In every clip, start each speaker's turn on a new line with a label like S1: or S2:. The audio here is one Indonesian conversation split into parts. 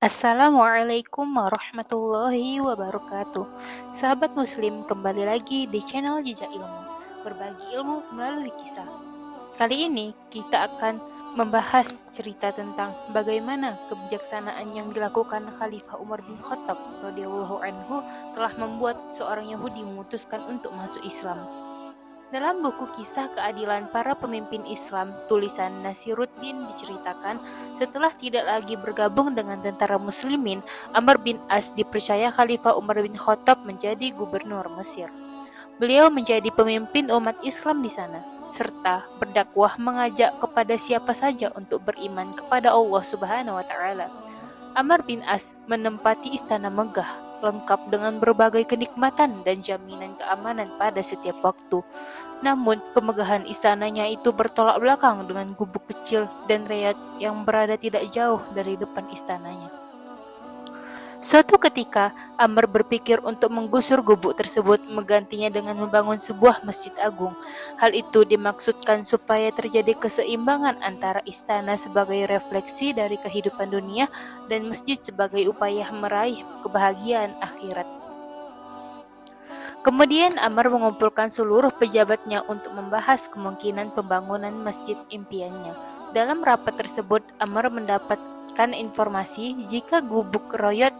S1: Assalamualaikum warahmatullahi wabarakatuh. Sahabat muslim, kembali lagi di channel Jejak Ilmu, berbagi ilmu melalui kisah. Kali ini kita akan membahas cerita tentang bagaimana kebijaksanaan yang dilakukan Khalifah Umar bin Khattab radhiyallahu anhu telah membuat seorang Yahudi memutuskan untuk masuk Islam. Dalam buku Kisah Keadilan Para Pemimpin Islam, tulisan Nasiruddin diceritakan, setelah tidak lagi bergabung dengan tentara muslimin, Amr bin As dipercaya Khalifah Umar bin Khattab menjadi gubernur Mesir. Beliau menjadi pemimpin umat Islam di sana, serta berdakwah mengajak kepada siapa saja untuk beriman kepada Allah Subhanahu wa taala. Amr bin As menempati istana megah, lengkap dengan berbagai kenikmatan dan jaminan keamanan pada setiap waktu. Namun, kemegahan istananya itu bertolak belakang dengan gubuk kecil dan Riyadh yang berada tidak jauh dari depan istananya. Suatu ketika, Amr berpikir untuk menggusur gubuk tersebut, menggantinya dengan membangun sebuah masjid agung. Hal itu dimaksudkan supaya terjadi keseimbangan antara istana sebagai refleksi dari kehidupan dunia dan masjid sebagai upaya meraih kebahagiaan akhirat. Kemudian Amr mengumpulkan seluruh pejabatnya untuk membahas kemungkinan pembangunan masjid impiannya. Dalam rapat tersebut, Amr mendapatkan informasi jika gubuk Riyadh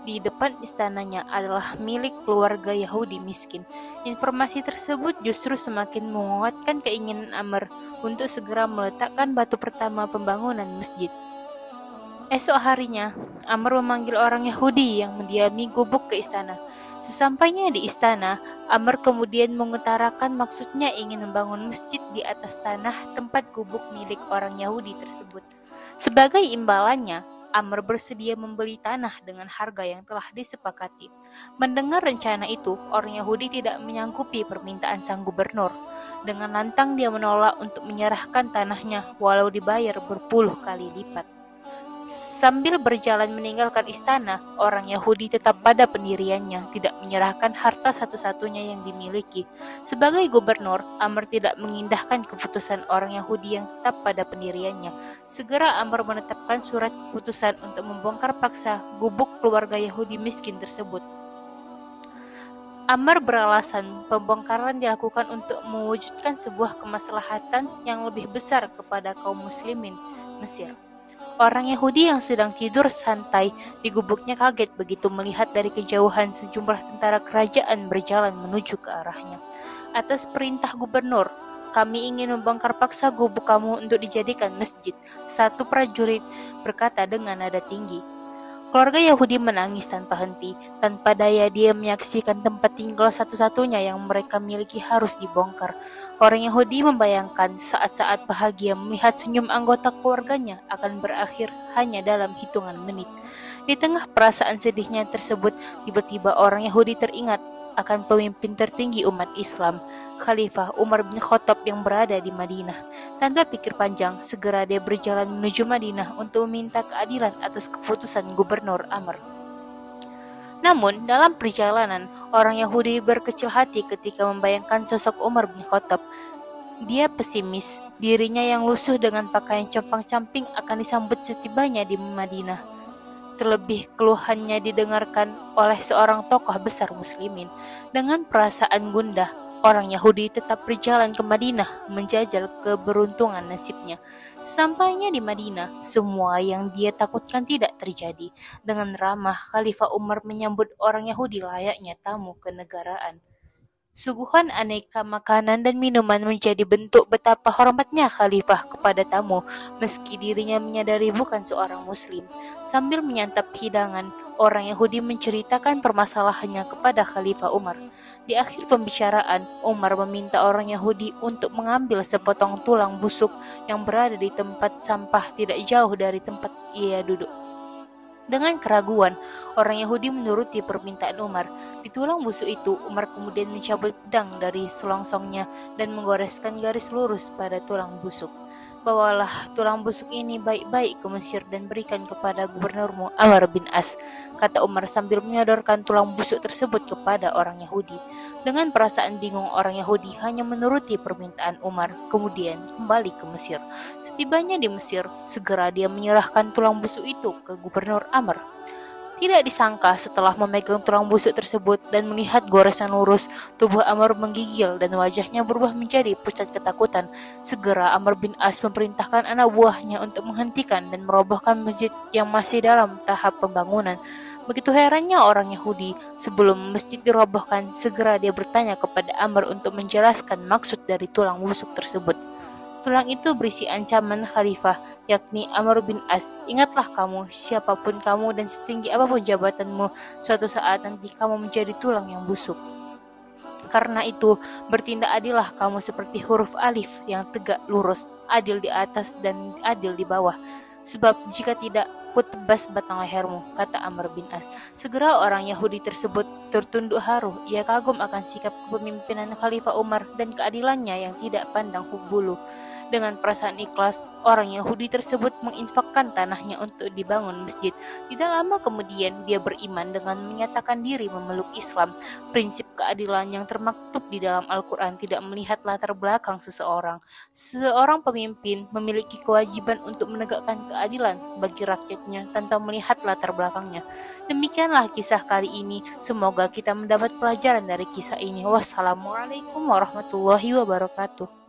S1: di depan istananya adalah milik keluarga Yahudi miskin. Informasi tersebut justru semakin menguatkan keinginan Amr untuk segera meletakkan batu pertama pembangunan masjid. Esok harinya, Amr memanggil orang Yahudi yang mendiami gubuk ke istana. Sesampainya di istana, Amr kemudian mengutarakan maksudnya ingin membangun masjid di atas tanah tempat gubuk milik orang Yahudi tersebut. Sebagai imbalannya, Amr bersedia membeli tanah dengan harga yang telah disepakati. Mendengar rencana itu, orang Yahudi tidak menyanggupi permintaan sang gubernur. Dengan lantang dia menolak untuk menyerahkan tanahnya walau dibayar berpuluh kali lipat. Sambil berjalan meninggalkan istana, orang Yahudi tetap pada pendiriannya, tidak menyerahkan harta satu-satunya yang dimiliki. Sebagai gubernur, Amr tidak mengindahkan keputusan orang Yahudi yang tetap pada pendiriannya. Segera Amr menetapkan surat keputusan untuk membongkar paksa gubuk keluarga Yahudi miskin tersebut. Amr beralasan pembongkaran dilakukan untuk mewujudkan sebuah kemaslahatan yang lebih besar kepada kaum muslimin Mesir. Orang Yahudi yang sedang tidur santai di gubuknya kaget begitu melihat dari kejauhan sejumlah tentara kerajaan berjalan menuju ke arahnya. Atas perintah gubernur, kami ingin membongkar paksa gubuk kamu untuk dijadikan masjid, satu prajurit berkata dengan nada tinggi. Keluarga Yahudi menangis tanpa henti. Tanpa daya dia menyaksikan tempat tinggal satu-satunya yang mereka miliki harus dibongkar. Orang Yahudi membayangkan saat-saat bahagia melihat senyum anggota keluarganya akan berakhir hanya dalam hitungan menit. Di tengah perasaan sedihnya tersebut, tiba-tiba orang Yahudi teringat akan pemimpin tertinggi umat Islam, Khalifah Umar bin Khattab yang berada di Madinah. Tanpa pikir panjang, segera dia berjalan menuju Madinah untuk meminta keadilan atas keputusan gubernur Amr. Namun, dalam perjalanan, orang Yahudi berkecil hati ketika membayangkan sosok Umar bin Khattab. Dia pesimis, dirinya yang lusuh dengan pakaian compang-camping akan disambut setibanya di Madinah. Terlebih keluhannya didengarkan oleh seorang tokoh besar muslimin. Dengan perasaan gundah, orang Yahudi tetap berjalan ke Madinah menjajal keberuntungan nasibnya. Sesampainya di Madinah, semua yang dia takutkan tidak terjadi. Dengan ramah, Khalifah Umar menyambut orang Yahudi layaknya tamu kenegaraan. Suguhan aneka makanan dan minuman menjadi bentuk betapa hormatnya Khalifah kepada tamu, meski dirinya menyadari bukan seorang muslim. Sambil menyantap hidangan, orang Yahudi menceritakan permasalahannya kepada Khalifah Umar. Di akhir pembicaraan, Umar meminta orang Yahudi untuk mengambil sepotong tulang busuk yang berada di tempat sampah tidak jauh dari tempat ia duduk. Dengan keraguan, orang Yahudi menuruti permintaan Umar. Di tulang busuk itu, Umar kemudian mencabut pedang dari selongsongnya dan menggoreskan garis lurus pada tulang busuk. bawalah tulang busuk ini baik-baik ke Mesir dan berikan kepada gubernurmu Amr bin As, kata Umar sambil menyodorkan tulang busuk tersebut kepada orang Yahudi. Dengan perasaan bingung, orang Yahudi hanya menuruti permintaan Umar, kemudian kembali ke Mesir. Setibanya di Mesir, segera dia menyerahkan tulang busuk itu ke gubernur Amr. Tidak disangka setelah memegang tulang busuk tersebut dan melihat goresan lurus, tubuh Amr menggigil dan wajahnya berubah menjadi pucat ketakutan. Segera Amr bin As memerintahkan anak buahnya untuk menghentikan dan merobohkan masjid yang masih dalam tahap pembangunan. Begitu herannya orang Yahudi, sebelum masjid dirobohkan, segera dia bertanya kepada Amr untuk menjelaskan maksud dari tulang busuk tersebut. Tulang itu berisi ancaman khalifah, yakni Amr bin As. Ingatlah kamu, siapapun kamu dan setinggi apapun jabatanmu, suatu saat nanti kamu menjadi tulang yang busuk. Karena itu, bertindak adillah kamu seperti huruf alif yang tegak lurus, adil di atas dan adil di bawah. Sebab jika tidak, ku tebas batang lehermu, kata Amr bin As. Segera orang Yahudi tersebut tertunduk haru. Ia kagum akan sikap kepemimpinan Khalifah Umar dan keadilannya yang tidak pandang bulu. Dengan perasaan ikhlas, orang Yahudi tersebut menginfakkan tanahnya untuk dibangun masjid. Tidak lama kemudian dia beriman dengan menyatakan diri memeluk Islam. Prinsip keadilan yang termaktub di dalam Al-Quran tidak melihat latar belakang seseorang. Seorang pemimpin memiliki kewajiban untuk menegakkan keadilan bagi rakyatnya tanpa melihat latar belakangnya. Demikianlah kisah kali ini. Semoga kita mendapat pelajaran dari kisah ini. Wassalamualaikum warahmatullahi wabarakatuh.